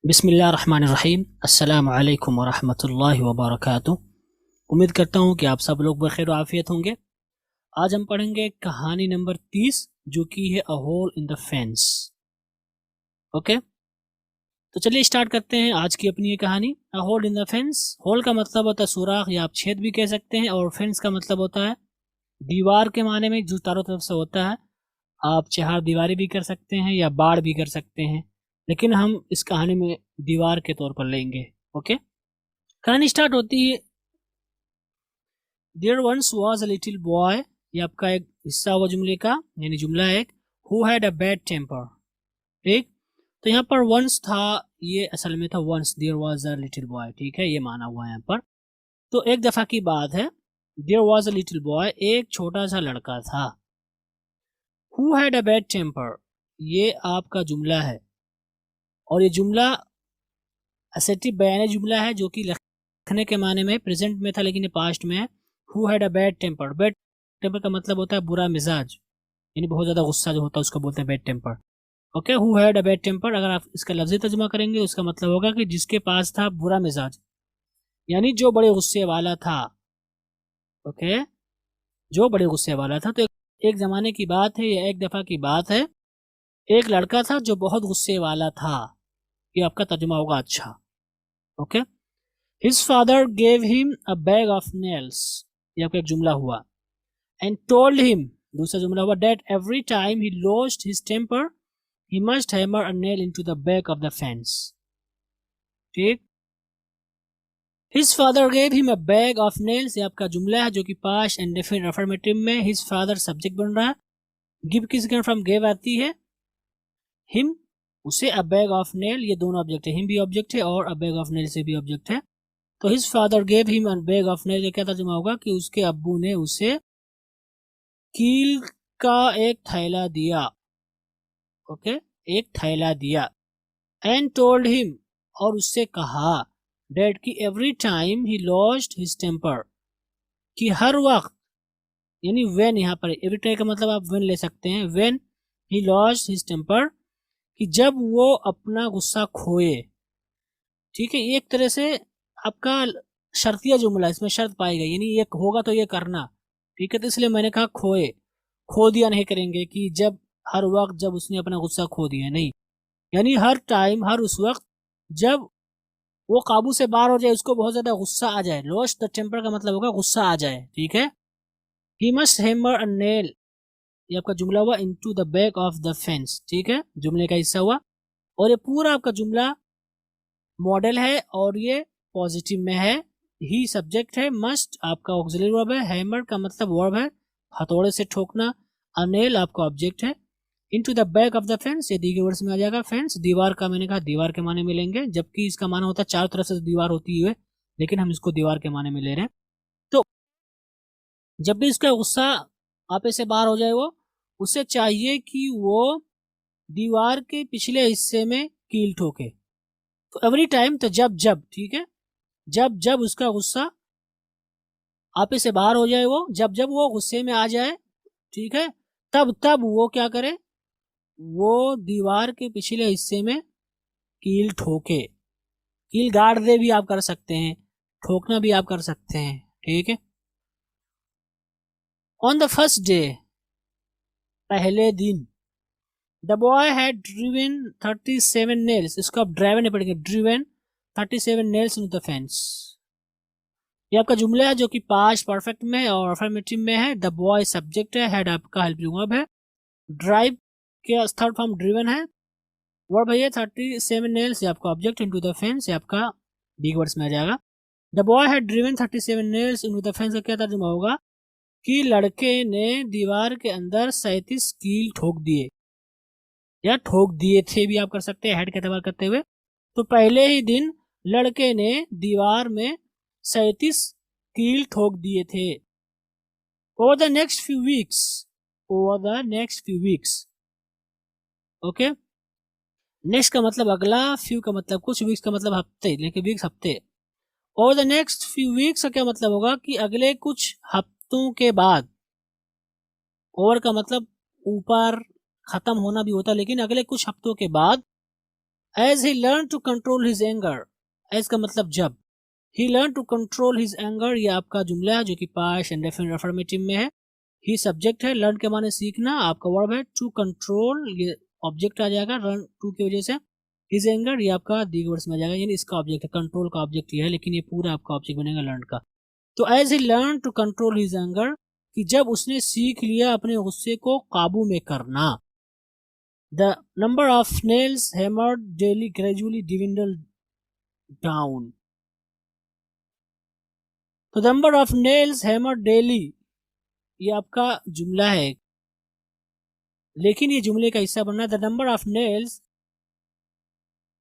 बिस्मिल्लाहिर्रहमानिर्रहीम। अस्सलामु अलैकुम वरहमतुल्लाहि वबरकातुह। उम्मीद करता हूँ कि आप सब लोग बखैर व आफियत होंगे। आज हम पढ़ेंगे कहानी नंबर 30 जो कि है a hole in the fence. Okay, तो चलिए स्टार्ट करते हैं आज की अपनी ये कहानी। A hole in the fence, hole का मतलब होता है सुराख या आप छेद भी कह सकते हैं, और फेंस का मतलब होता है दीवार के माने में जो चारों तरफ से होता है। आप चार दीवारी भी कर सकते हैं या बाड़ भी कर सकते हैं, लेकिन हम इस कहानी में दीवार के तौर पर लेंगे। ओके, कहानी स्टार्ट होती है। There once was a little boy, ये आपका एक हिस्सा हुआ जुमले का, यानी जुमला एक। Who had a bad temper. ठीक, तो यहाँ पर वंस था, ये असल में था once there was a little boy. ठीक है, ये माना हुआ है यहाँ पर। तो एक दफा की बात है, there was a little boy, एक छोटा सा लड़का था। Who had a bad temper, ये आपका जुमला है, और ये जुमला असेटिव बयानी जुमला है जो कि लिखने के माने में प्रेजेंट में था, लेकिन ये पास्ट में है। Who had a bad temper, bad temper का मतलब होता है बुरा मिजाज, यानी बहुत ज़्यादा गुस्सा जो होता है उसको बोलते हैं bad temper. Okay, who had a bad temper, अगर आप इसका लफ्ज़ी तर्जुमा करेंगे उसका मतलब होगा कि जिसके पास था बुरा मिजाज, यानी जो बड़े गुस्से वाला था। ओके, जो बड़े गुस्से वाला था। तो एक ज़माने की बात है, या एक दफ़ा की बात है, एक लड़का था जो बहुत गुस्से वाला था। ये आपका तर्जुमा होगा। अच्छा, okay. His father gave him a bag of nails, ये आपका एक जुमला हुआ, and told him, दूसरा जुमला हुआ, that every time he lost his temper he must hammer a nail into the back of the fence. ठीक, his father gave him a bag of nails, ये आपका जुमला है जो कि पास्ट इंडेफिनिट अफर्मेटिव में his father सब्जेक्ट बन रहा है। गिव किसके फ्रॉम गेव आती है, him, उसे a bag of nail, ये दोनों ऑब्जेक्ट है, him भी ऑब्जेक्ट है और a bag of nail से भी ऑब्जेक्ट है। तो his father gave him a bag of nail, क्या तर्जुमा होगा कि उसके अब्बू ने उसे कील का एक थैला दिया। ओके, एक थैला दिया। एंड टोल्ड हिम, और उससे कहा, डेट की every time he lost his temper, कि हर वक्त, यानी व्हेन, यहाँ पर एवरी टाइम का मतलब आप व्हेन ले सकते हैं। When he lost his temper, कि जब वो अपना गुस्सा खोए। ठीक है, एक तरह से आपका शर्तिया जुमला, इसमें शर्त पाई गई, यानी ये होगा तो ये करना। ठीक है, तो इसलिए मैंने कहा खोए, खो दिया नहीं करेंगे कि जब हर वक्त जब उसने अपना गुस्सा खो दिया, नहीं, यानी हर टाइम, हर उस वक्त जब वो काबू से बाहर हो जाए, उसको बहुत ज्यादा गुस्सा आ जाए। लॉस्ट द टेम्पर का मतलब होगा गुस्सा आ जाए। ठीक है, he must hammer a nail, ये आपका जुमला हुआ, into the back of the fence. ठीक है, जुमले का हिस्सा हुआ, और ये पूरा आपका जुमला मॉडल है और ये पॉजिटिव में है। ही सब्जेक्ट है, मस्ट आपका ऑक्सिलरी वर्ब है, हैमर का मतलब वर्ब है हथौड़े से ठोकना, अनेल आपका ऑब्जेक्ट है, into the back of the fence, ये दी के वर्ड्स में आ जाएगा। फेंस दीवार का, मैंने कहा दीवार के माने में लेंगे, जबकि इसका माना होता है चारों तरफ से दीवार होती है, लेकिन हम इसको दीवार के माने में ले रहे हैं। तो जब भी इसका गुस्सा आपे से बाहर हो जाए, वो उसे चाहिए कि वो दीवार के पिछले हिस्से में कील ठोके। तो एवरी टाइम, तो जब जब, ठीक है, जब जब उसका गुस्सा आपे से बाहर हो जाए, वो जब जब वो गुस्से में आ जाए, ठीक है, तब तब वो क्या करे, वो दीवार के पिछले हिस्से में कील ठोके। कील गाड़ दे भी आप कर सकते हैं, ठोकना भी आप कर सकते हैं। ठीक है, ऑन द फर्स्ट डे, पहले दिन, the boy had driven 37 nails, इसको आप ड्राइवन नहीं पढ़ेंगे, driven 37 nails in the fence. ये आपका जुमला है जो कि पास्ट परफेक्ट में और अफर्मेटिव में है। द बॉय सब्जेक्ट है, हेड आपका हेल्पिंग वर्ब है, ड्राइव के थर्ड फॉर्म ड्रिवन है, वर्ब है ये 37 नेल्स, ये आपका ऑब्जेक्ट, इनटू द फेंस, ये आपका बिग वर्ड्स में आ जाएगा। The boy had driven 37 nails into the fence का क्या तर्जुमा होगा कि लड़के ने दीवार के अंदर 37 कील ठोक दिए, या ठोक दिए थे भी आप कर सकते हैं हेड का इस्तेमाल करते हुए। तो पहले ही दिन लड़के ने दीवार में 37 कील ठोक दिए थे। Over the next few weeks, over the next few weeks. Okay, next का मतलब अगला, फ्यू का मतलब कुछ, वीक्स का मतलब हफ्ते, लेकिन वीक्स हफ्ते। Over the next few weeks का क्या मतलब होगा कि अगले कुछ हफ्तों के बाद। ओवर का मतलब ऊपर, खत्म होना भी होता है, लेकिन अगले कुछ हफ्तों के बाद as he learn to control his anger, as का मतलब जब, he learn to control his anger, ये आपका जुमला है जो कि पास्ट इंडेफिनिट अफर्मेटिव में है। ही सब्जेक्ट है, लर्न के माने सीखना, आपका वर्ब है टू कंट्रोल, ये ऑब्जेक्ट आ जाएगा रन टू की वजह से। हिज एंगर ये आपका दीवर्स में आ जाएगा, यानी इसका ऑब्जेक्ट है, कंट्रोल का ऑब्जेक्ट ये है, लेकिन ये पूरा आपका ऑब्जेक्ट बनेगा लर्न का। तो as he learn to control his anger, कि जब उसने सीख लिया अपने गुस्से को काबू में करना। The number of nails hammered daily gradually dwindled down. तो number of nails hammered daily ये आपका जुमला है, लेकिन ये जुमले का हिस्सा बनना है द नंबर ऑफ नेल्स,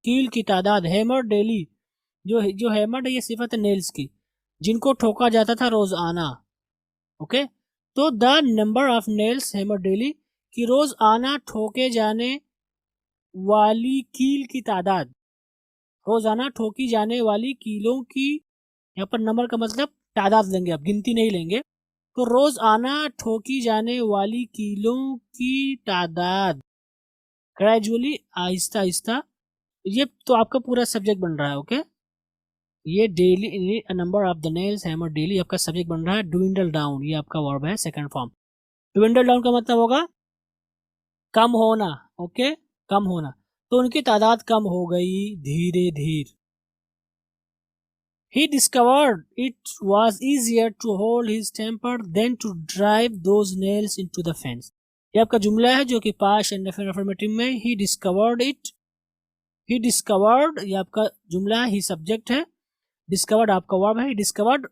कील की तादाद, हैमर्ड डेली, जो हैमर्ड है ये सिफत है नेल्स की, जिनको ठोका जाता था रोजाना। ओके, तो the number of nails hammered daily, कि रोज आना ठोके जाने वाली कील की तादाद, रोजाना ठोकी जाने वाली कीलों की, यहाँ पर नंबर का मतलब तादाद लेंगे, आप गिनती नहीं लेंगे। तो रोज आना ठोकी जाने वाली कीलों की तादाद ग्रेजुअली, आहिस्ता आहिस्ता, ये तो आपका पूरा सब्जेक्ट बन रहा है। ओके, ये daily, number of the nails hammer daily आपका सब्जेक्ट बन रहा है। ड्विंडल डाउन ये आपका वर्ब है सेकंड फॉर्म। ड्विंडल डाउन का मतलब होगा कम होना। ओके, कम होना, तो उनकी तादाद कम हो गई धीरे धीरे। He discovered it was easier to hold his temper than to drive those nails into the fence. ये आपका जुमला है जो कि पास्ट इंडेफिनिट अफर्मेटिव में। He discovered it, he discovered ये आपका जुमला है, he सब्जेक्ट है, discovered आपका वर्ब है। He discovered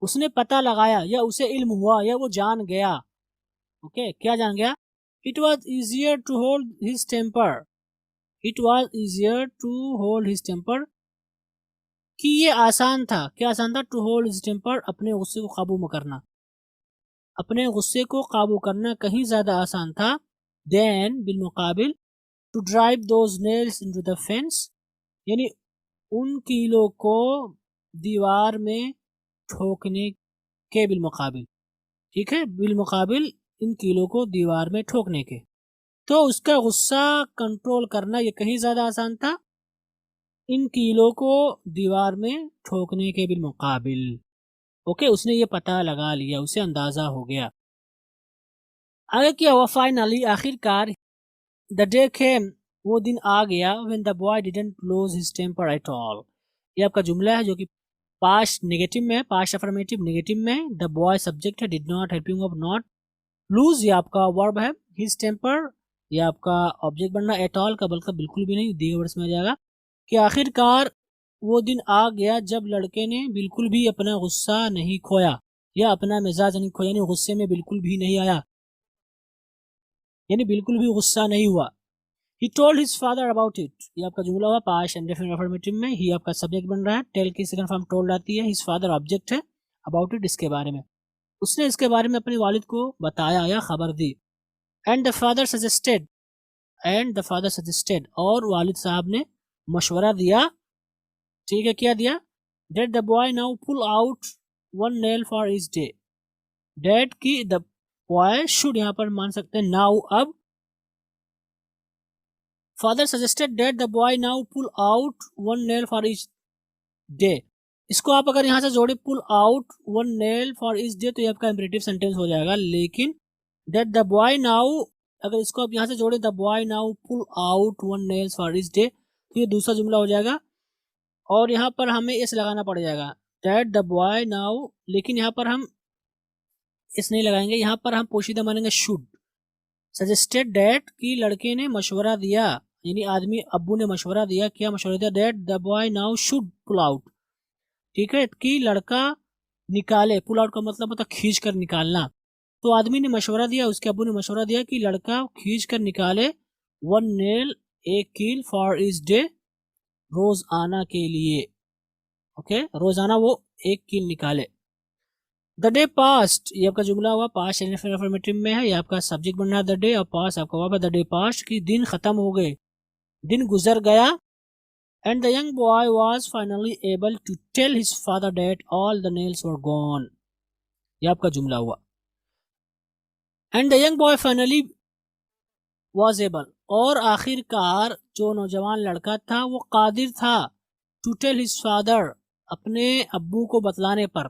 उसने पता लगाया या उसे इल्म हुआ या वो जान गया। ओके, क्या जान गया? It was easier to hold his temper. It was easier to hold his temper, कि ये आसान था। क्या आसान था? टू होल्ड हिज टेम्पर, अपने गुस्से को काबू में करना, अपने गुस्से को काबू करना कहीं ज्यादा आसान था। देन बिलमुकाबिल, to drive those nails into the fence, यानी उन कीलों को दीवार में ठोकने के बिलमुकाबिल। ठीक है, बिलमुकाबिल इन कीलों को दीवार में ठोकने के, तो उसका गुस्सा कंट्रोल करना ये कहीं ज्यादा आसान था इन कीलों को दीवार में ठोकने के बिलमुकाबिल। ओके, उसने ये पता लगा लिया, उसे अंदाजा हो गया। आगे क्या हुआ? फाइनली, आखिरकार, द डे केम, वो दिन आ गया, when the boy didn't lose his temper at all. ये आपका जुमला है जो कि पास्ट नेगेटिव में, पास्ट अफर्मेटिव नेगेटिव में, द बॉय सब्जेक्ट है, did not helping of not, lose ये आपका वर्ब है, हिज टेम्पर ये आपका ऑब्जेक्ट बनना, एट ऑल का बल्कि बिल्कुल भी नहीं, दिए वर्ड्स में आ जाएगा कि आखिरकार वो दिन आ गया जब लड़के ने बिल्कुल भी अपना गुस्सा नहीं खोया या अपना मिजाज नहीं खोया, यानी गुस्से में बिल्कुल भी नहीं आया, यानी बिल्कुल भी गुस्सा नहीं हुआ। He told his father about it, ये आपका जुमला हुआ पास्ट इंडेफिनिट अफर्मेटिव में। ही आपका सब्जेक्ट बन रहा है, टेल की सेकंड फॉर्म टोल्ड आती है, हिज फादर ऑब्जेक्ट है, अबाउट इट इसके बारे में, उसने इसके बारे में अपने वालिद को बताया या खबर दी। And the father suggested, and the father suggested, और वालिद साहब ने मशवरा दिया। ठीक है, क्या दिया? That the boy now pull out one nail for each day, that की द बॉय शुड यहाँ पर मान सकते हैं नाउ, अब। Father suggested that the boy now pull out one nail for each day, इसको आप अगर यहाँ से जोड़े pull out one nail for each day तो ये आपका इंपेरेटिव सेंटेंस हो जाएगा, लेकिन डेट द बॉय नाउ, अगर इसको आप यहाँ से जोड़े the boy now pull out one nails for each day, तो ये दूसरा जुमला हो जाएगा, और यहाँ पर हमें इस लगाना पड़ जाएगा, दैट द बॉय नाउ, लेकिन यहाँ पर हम इस नहीं लगाएंगे, यहाँ पर हम पोशीदा मानेंगे शुड। सजेस्टेड डेट कि लड़के ने मशवरा दिया, यानी आदमी अब्बू ने मशवरा दिया, क्या मशवरा दिया? That the boy now should pull out, ठीक है, कि लड़का निकाले, पुल आउट का मतलब होता खींच कर निकालना, तो आदमी ने मशवरा दिया, उसके अब्बू ने मशवरा दिया कि लड़का खींच कर निकाले वन नेल, एक कील, फॉर इज डे, रोज आना के लिए। ओके, रोजाना वो एक कील निकाले। द डे पास्ट, ये आपका जुमला हुआ पास्ट अफर्मेटिव में है, ये आपका सब्जेक्ट बन रहा है द डे, और पास्ट आपका हुआ द डे पास्ट कि दिन खत्म हो गए, दिन गुजर गया। And the young boy was finally able to tell his father that all the nails were gone, ये आपका जुमला हुआ। And the young boy finally was able, और आखिरकार जो नौजवान लड़का था वो कादिर था टू टेल हिज फादर, अपने अब्बू को बतलाने पर,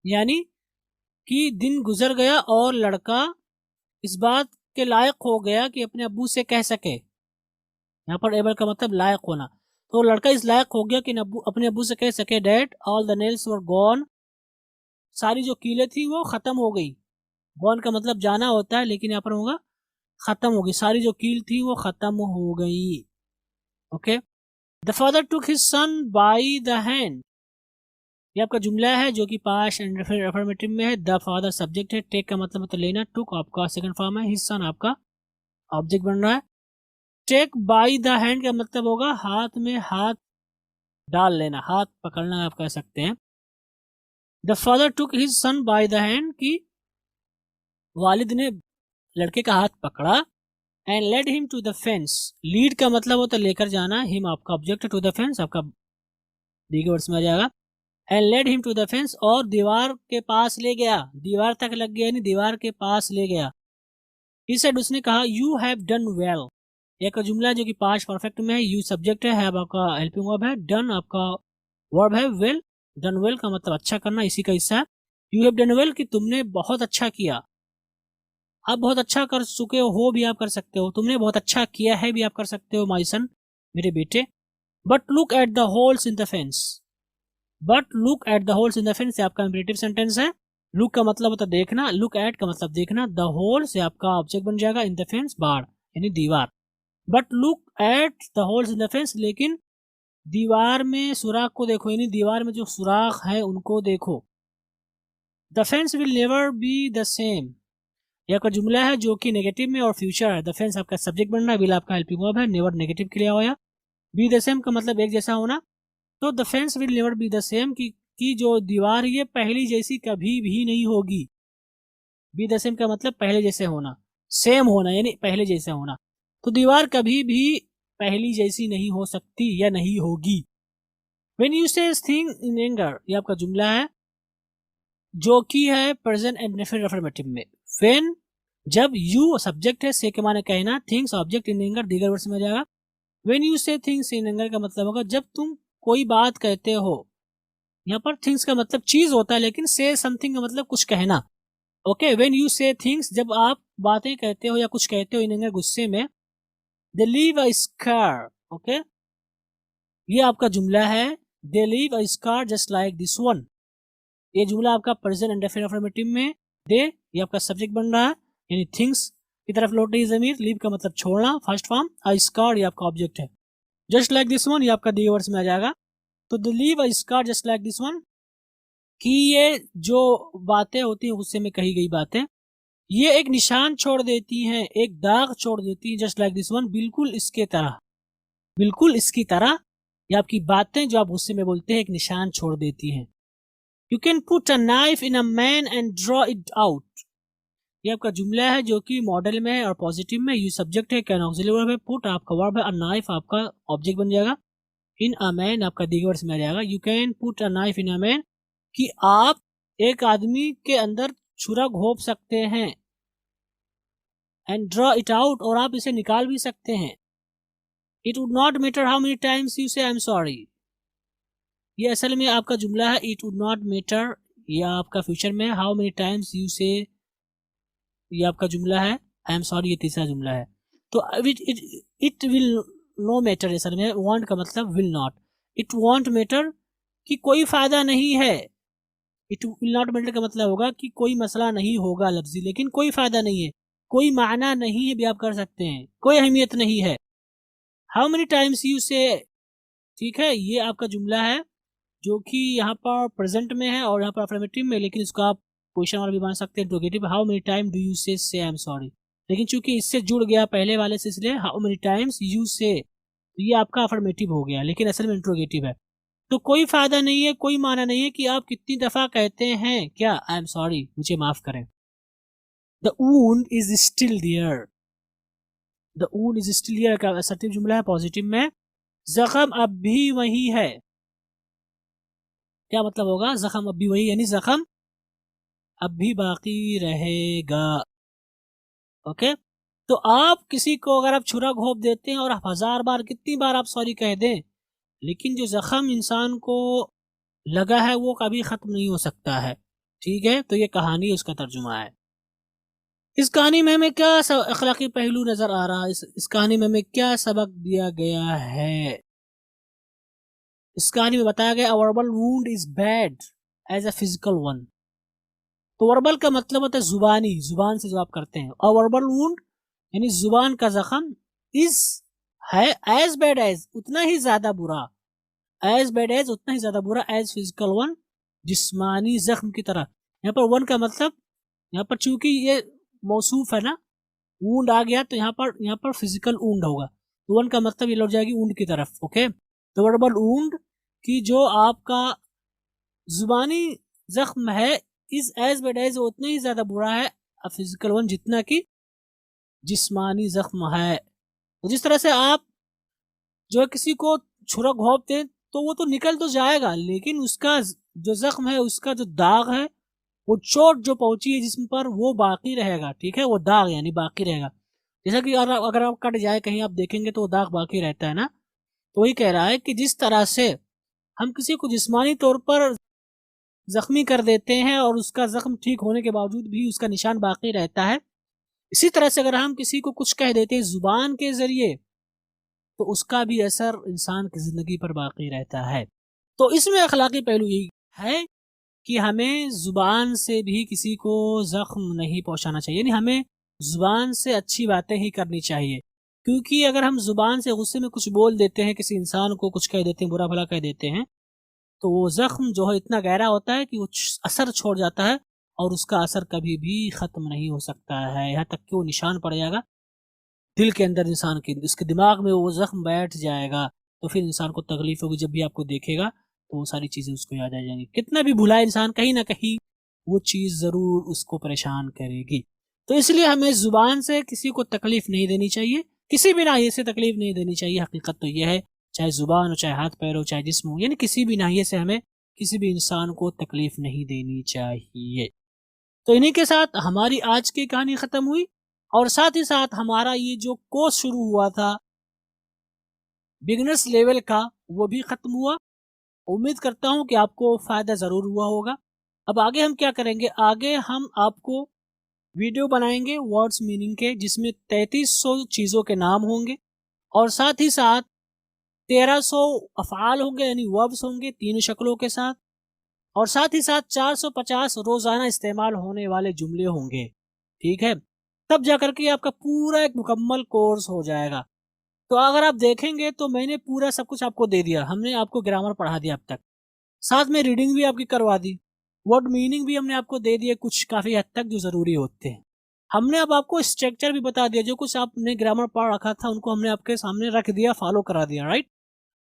यानी कि दिन गुजर गया और लड़का इस बात के लायक हो गया कि अपने अब्बू से कह सके। यहाँ पर एबल का मतलब लायक होना, तो लड़का इस लायक हो गया कि अपने अब्बू से कह सके dad all the nails were gone, सारी जो कीलें थी वो खत्म हो गई। गॉन का मतलब जाना होता है, लेकिन यहाँ पर होगा खत्म हो गई, सारी जो कील थी वो खत्म हो गई। Okay, the father took his son by the hand, ये आपका जुमला है जो कि पास्ट एंड अफर्मेटिव में है। द फादर सब्जेक्ट है, टेक का मतलब होता है लेना, टुक आपका सेकंड फॉर्म है, हिज सन आपका ऑब्जेक्ट बन रहा है। टेक बाय द हैंड का मतलब होगा हाथ में हाथ डाल लेना, हाथ पकड़ना आप कह सकते हैं। The father took his son by the hand की वालिद ने लड़के का हाथ पकड़ा। And led him to the fence, lead का मतलब होता है लेकर जाना, हिम आपका ऑब्जेक्ट टू द फेंस आपका डी के वर्ड्स में आ जाएगा। And led him to the fence, और दीवार के पास ले गया, दीवार तक लग गया यानी दीवार के पास ले गया। ही सेड, उसने कहा यू हैव डन वेल, एक जुमला है जो कि पास्ट परफेक्ट में है, यू सब्जेक्ट है, हैव आपका हेल्पिंग वर्ब है, डन आपका वर्ब है, वेल डन वेल का मतलब अच्छा करना, इसी का हिस्सा है। यू हैव डन वेल कि तुमने बहुत अच्छा किया, आप बहुत अच्छा कर चुके हो भी आप कर सकते हो, तुमने बहुत अच्छा किया है भी आप कर सकते हो माय सन, मेरे बेटे। But look at the holes in the fence, but look at the holes in the fence आपका इंपेरेटिव सेंटेंस है। लुक का मतलब होता है देखना, लुक एट का मतलब देखना, द होल से आपका ऑब्जेक्ट बन जाएगा, इन द फेंस बाढ़ यानी दीवार। But look at the holes in the fence, लेकिन दीवार में सुराख को देखो, यानी दीवार में जो सुराख है उनको देखो। The fence will never be the same, यह का जुमला है जो कि नेगेटिव में और फ्यूचर है। द फेंस आपका सब्जेक्ट बनना है, विल आपका हेल्पिंग वर्ब है, नेवर नेगेटिव के लिए आया। बी द सेम का मतलब एक जैसा होना, तो the fence will never be the same की जो दीवार ये पहली जैसी कभी भी नहीं होगी। बी द सेम का मतलब पहले जैसे होना, सेम होना यानी पहले जैसे होना, तो दीवार कभी भी पहली जैसी नहीं हो सकती या नहीं होगी। व्हेन यू से थिंग इन एंगर, ये आपका जुमला है जो कि है प्रेजेंट एंड अफर्मेटिव में। व्हेन जब यू सब्जेक्ट है, से के माने कहना, थिंग्स ऑब्जेक्ट, इन एंगर दीगर वर्ड्स में जाएगा। व्हेन यू से थिंग्स इन एंगर का मतलब होगा जब तुम कोई बात कहते हो, यहाँ पर थिंग्स का मतलब चीज होता है, लेकिन से समथिंग का मतलब कुछ कहना। ओके, व्हेन यू से थिंग्स, जब आप बातें कहते हो या कुछ कहते हो इन एंगर गुस्से में, they leave a scar. Okay, ये आपका जुमला है, they leave a scar just like this one, ये जुमला आपका प्रेजेंट एंड अफर्मेटिव में। दे ये आपका सब्जेक्ट बन रहा है यानी थिंग्स की तरफ लौट रही जमीर, लीव का मतलब छोड़ना फर्स्ट फॉर्म, अ स्कार ये आपका ऑब्जेक्ट है, जस्ट लाइक दिस वन ये आपका दी वर्ड्स में आ जाएगा। तो the leave a scar just like this one कि ये जो बातें होती हैं गुस्से में कही गई बातें, ये एक निशान छोड़ देती हैं, एक दाग छोड़ देती हैं, जस्ट लाइक दिस वन बिल्कुल इसके तरह, बिल्कुल इसकी तरह, ये आपकी बातें जो आप गुस्से में बोलते हैं एक निशान छोड़ देती हैं। You can put a knife in a man and draw it out, ये आपका जुमला है जो कि मॉडल में है और पॉजिटिव में, यू सब्जेक्ट है, कैन ऑक्सिलरी वर्ब है, पुट आपका वर्ब है, अ नाइफ आपका ऑब्जेक्ट बन जाएगा, इन अ मैन आपका दीगर वर्ड्स में आ जाएगा। You can put a knife in a man कि आप एक आदमी के अंदर छुरा घोंप सकते हैं, एंड ड्रॉ इट आउट और आप इसे निकाल भी सकते हैं। It would not matter how many times you से आई एम सॉरी, ये असल में आपका जुमला है, इट वुड नॉट मैटर, या आपका फ्यूचर में हाउ मेनी टाइम्स यू से, ये आपका जुमला है, आई एम सॉरी ये तीसरा जुमला है। तो इट विल नो मैटर, असल में वांट का मतलब will not, it won't matter कि कोई फायदा नहीं है, इट विल नॉट मैटर का मतलब होगा कि कोई मसला नहीं होगा लफ्जी, लेकिन कोई फायदा नहीं है, कोई माना नहीं है भी आप कर सकते हैं, कोई अहमियत नहीं है। हाउ मेनी टाइम्स यू से, ठीक है, ये आपका जुमला है जो कि यहाँ पर प्रेजेंट में है और यहाँ पर अफर्मेटिव में, लेकिन इसको आप क्वेश्चन वाला भी मान सकते हैं, interrogative, how many time do you से आई एम सॉरी, लेकिन चूंकि इससे जुड़ गया पहले वाले से, इसलिए हाउ मेनी टाइम्स यू से, तो ये आपका अफर्मेटिव हो गया, लेकिन असल में इंट्रोगेटिव है। तो कोई फायदा नहीं है, कोई माना नहीं है कि आप कितनी दफा कहते हैं क्या आई एम सॉरी, मुझे माफ करें। The wound is still there, the wound is still there का असर्टिव जुमला है पॉजिटिव में। जख्म अब भी वही है, क्या मतलब होगा, जख्म अब भी वही यानी जख्म अब भी बाकी रहेगा। ओके, तो आप किसी को अगर आप छुरा घोंप देते हैं और आप 1000 बार कितनी बार आप सॉरी कह दें, लेकिन जो जख्म इंसान को लगा है वो कभी खत्म नहीं हो सकता है। ठीक है, तो ये कहानी उसका तर्जुमा है। इस कहानी में हमें क्या अखलाकी पहलू नजर आ रहा है, इस कहानी में हमें क्या सबक दिया गया है? इस कहानी में बताया गया verbal wound is bad as a physical one. तो वर्बल का मतलब होता है जुबानी, जुबान से जो आप करते हैं, और वर्बल वुंड यानी जुबान का जख्म इज है एज बैड एज, उतना ही ज्यादा बुरा, एज बैड एज उतना ही ज्यादा बुरा एज फिजिकल वन, जिस्मानी जख्म की तरह। यहाँ पर वन का मतलब, यहाँ पर चूंकि ये मौसूफ है ना, वुंड आ गया तो यहाँ पर फिजिकल वुंड होगा, तो वन का मतलब ये लौट जाएगी वुंड की तरफ। ओके, तो वर्बल वुंड की जो आपका जुबानी जख्म है इज एज बैड एज, उतना ही ज्यादा बुरा है फिजिकल वन जितना कि जिस्मानी जख्म है। तो जिस तरह से आप जो है किसी को छुरा घोंप दें तो वो तो निकल तो जाएगा, लेकिन उसका जो जख्म है, उसका जो दाग है, वो चोट जो पहुंची है जिस्म पर, वो बाकी रहेगा। ठीक है, वो दाग यानी बाकी रहेगा। जैसा कि अगर आप कट जाए कहीं, आप देखेंगे तो वो दाग बाकी रहता है ना। तो वही कह रहा है कि जिस तरह से हम किसी को जिस्मानी तौर पर जख्मी कर देते हैं और उसका जख्म ठीक होने के बावजूद भी उसका निशान बाकी रहता है, इसी तरह से अगर हम किसी को कुछ कह देते हैं जुबान के जरिए, तो उसका भी असर इंसान की जिंदगी पर बाकी रहता है। तो इसमें अखलाकी पहलू यही है कि हमें जुबान से भी किसी को जख्म नहीं पहुंचाना चाहिए, यानी हमें जुबान से अच्छी बातें ही करनी चाहिए। क्योंकि अगर हम जुबान से गुस्से में कुछ बोल देते हैं, किसी इंसान को कुछ कह देते हैं, बुरा भला कह देते हैं, तो वो जख्म जो है इतना गहरा होता है कि वो असर छोड़ जाता है और उसका असर कभी भी ख़त्म नहीं हो सकता है, यहाँ तक कि वो निशान पड़ जाएगा दिल के अंदर, इंसान के उसके दिमाग में वो जख्म बैठ जाएगा। तो फिर इंसान को तकलीफ होगी, जब भी आपको देखेगा तो वो सारी चीज़ें उसको याद आ जाएंगी। कितना भी भुलाए इंसान, कहीं ना कहीं वो चीज़ ज़रूर उसको परेशान करेगी। तो इसलिए हमें ज़ुबान से किसी को तकलीफ नहीं देनी चाहिए, किसी भी नाहिए से तकलीफ नहीं देनी चाहिए। हकीकत तो यह है, चाहे ज़ुबान हो, चाहे हाथ पैर हो, चाहे जिस्म हो, यानी किसी भी नाहिए से हमें किसी भी इंसान को तकलीफ नहीं देनी चाहिए। तो इन्हीं के साथ हमारी आज की कहानी ख़त्म हुई, और साथ ही साथ हमारा ये जो कोर्स शुरू हुआ था बिगनर्स लेवल का, वो भी ख़त्म हुआ। उम्मीद करता हूँ कि आपको फ़ायदा ज़रूर हुआ होगा। अब आगे हम क्या करेंगे, आगे हम आपको वीडियो बनाएंगे वर्ड्स मीनिंग के, जिसमें 3300 चीज़ों के नाम होंगे और साथ ही साथ 1300 अफ़आल होंगे, यानी वर्ब्स होंगे 3 शक्लों के साथ, और साथ ही साथ 450 रोज़ाना इस्तेमाल होने वाले जुमले होंगे। ठीक है, तब जाकर के आपका पूरा एक मुकम्मल कोर्स हो जाएगा। तो अगर आप देखेंगे तो मैंने पूरा सब कुछ आपको दे दिया, हमने आपको ग्रामर पढ़ा दिया अब तक, साथ में रीडिंग भी आपकी करवा दी, वर्ड मीनिंग भी हमने आपको दे दिए कुछ काफ़ी हद तक जो ज़रूरी होते हैं। हमने अब आपको स्ट्रक्चर भी बता दिया, जो कुछ आपने ग्रामर पढ़ रखा था उनको हमने आपके सामने रख दिया, फॉलो करा दिया। राइट,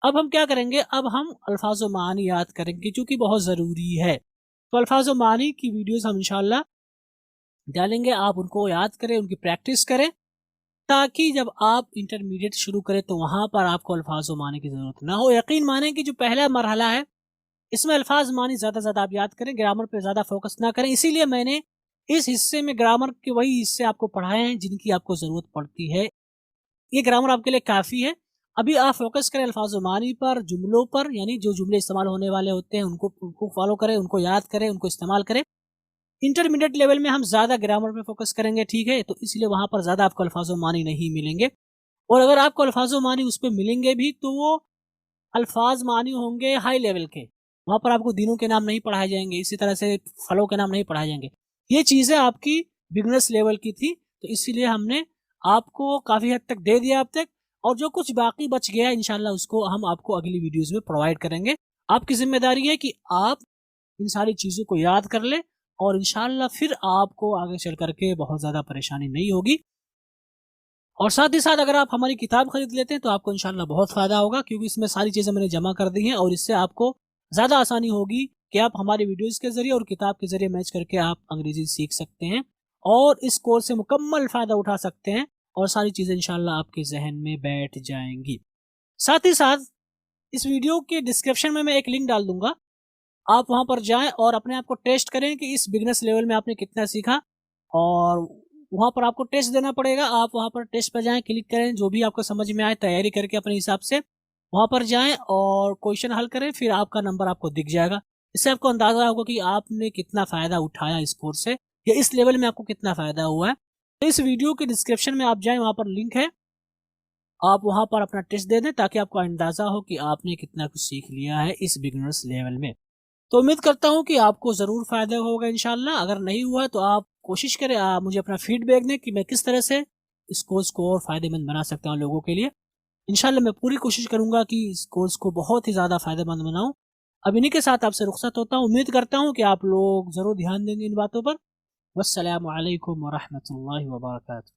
अब हम क्या करेंगे, अब हम अल्फाज व मानी याद करेंगे, क्योंकि बहुत ज़रूरी है। तो अल्फाज व मानी की वीडियोस हम इंशाल्लाह डालेंगे, आप उनको याद करें, उनकी प्रैक्टिस करें, ताकि जब आप इंटरमीडिएट शुरू करें तो वहाँ पर आपको अल्फाज व मानी की ज़रूरत ना हो। यकीन माने कि जो पहला मरहला है इसमें अल्फाज मानी ज़्यादा आप याद करें, ग्रामर पे ज़्यादा फोकस ना करें। इसीलिए मैंने इस हिस्से में ग्रामर के वही हिस्से आपको पढ़ाए हैं जिनकी आपको ज़रूरत पड़ती है। ये ग्रामर आपके लिए काफ़ी है। अभी आप फोकस करें अल्फाज मानी पर, जुमलों पर, यानी जो जुमले इस्तेमाल होने वाले होते हैं उनको फॉलो करें, उनको याद करें, उनको इस्तेमाल करें। इंटरमीडिएट लेवल में हम ज़्यादा ग्रामर पे फोकस करेंगे, ठीक है, तो इसलिए वहाँ पर ज़्यादा आपको अल्फाज मानी नहीं मिलेंगे, और अगर आपको अल्फाज मानी उस पर मिलेंगे भी तो वो अल्फाज मानी होंगे हाई लेवल के, वहाँ पर आपको दिनों के नाम नहीं पढ़ाए जाएंगे, इसी तरह से फलों के नाम नहीं पढ़ाए जाएंगे। ये चीज़ें आपकी बिगनर्स लेवल की थी, तो इसीलिए हमने आपको काफ़ी हद तक दे दिया अब तक, और जो कुछ बाकी बच गया है इंशाल्लाह उसको हम आपको अगली वीडियोस में प्रोवाइड करेंगे। आपकी जिम्मेदारी है कि आप इन सारी चीज़ों को याद कर लें, और इंशाल्लाह फिर आपको आगे चल करके बहुत ज़्यादा परेशानी नहीं होगी। और साथ ही साथ अगर आप हमारी किताब खरीद लेते हैं तो आपको इंशाल्लाह बहुत फ़ायदा होगा, क्योंकि इसमें सारी चीज़ें मैंने जमा कर दी हैं, और इससे आपको ज़्यादा आसानी होगी कि आप हमारी वीडियोज़ के ज़रिए और किताब के ज़रिए मैच करके आप अंग्रेज़ी सीख सकते हैं और इस कोर्स से मुकम्मल फ़ायदा उठा सकते हैं, और सारी चीज़ें इंशाल्लाह आपके जहन में बैठ जाएंगी। साथ ही साथ इस वीडियो के डिस्क्रिप्शन में मैं एक लिंक डाल दूंगा, आप वहां पर जाएं और अपने आप को टेस्ट करें कि इस बिगनर्स लेवल में आपने कितना सीखा, और वहाँ पर आपको टेस्ट देना पड़ेगा। आप वहाँ पर टेस्ट पर जाएं, क्लिक करें, जो भी आपको समझ में आए तैयारी करके अपने हिसाब से वहाँ पर जाएं और क्वेश्चन हल करें, फिर आपका नंबर आपको दिख जाएगा। इससे आपको अंदाजा होगा कि आपने कितना फ़ायदा उठाया इस कोर्स से, या इस लेवल में आपको कितना फ़ायदा हुआ है। तो इस वीडियो के डिस्क्रिप्शन में आप जाएं, वहाँ पर लिंक है, आप वहाँ पर अपना टेस्ट दे दें ताकि आपको अंदाज़ा हो कि आपने कितना कुछ सीख लिया है इस बिगिनर्स लेवल में। तो उम्मीद करता हूँ कि आपको ज़रूर फ़ायदा होगा इंशाल्लाह। अगर नहीं हुआ तो आप कोशिश करें, आप मुझे अपना फीडबैक दें कि मैं किस तरह से इस कोर्स को और फ़ायदेमंद बना सकता हूँ लोगों के लिए। इंशाल्लाह मैं पूरी कोशिश करूँगा कि इस कोर्स को बहुत ही ज़्यादा फ़ायदेमंद बनाऊँ। अब इन्हीं के साथ आपसे रुखसत होता हूँ। उम्मीद करता हूँ कि आप लोग ज़रूर ध्यान देंगे इन बातों पर। वस्सलामु अलैकुम वरहमतुल्लाहि वबरकातुहू।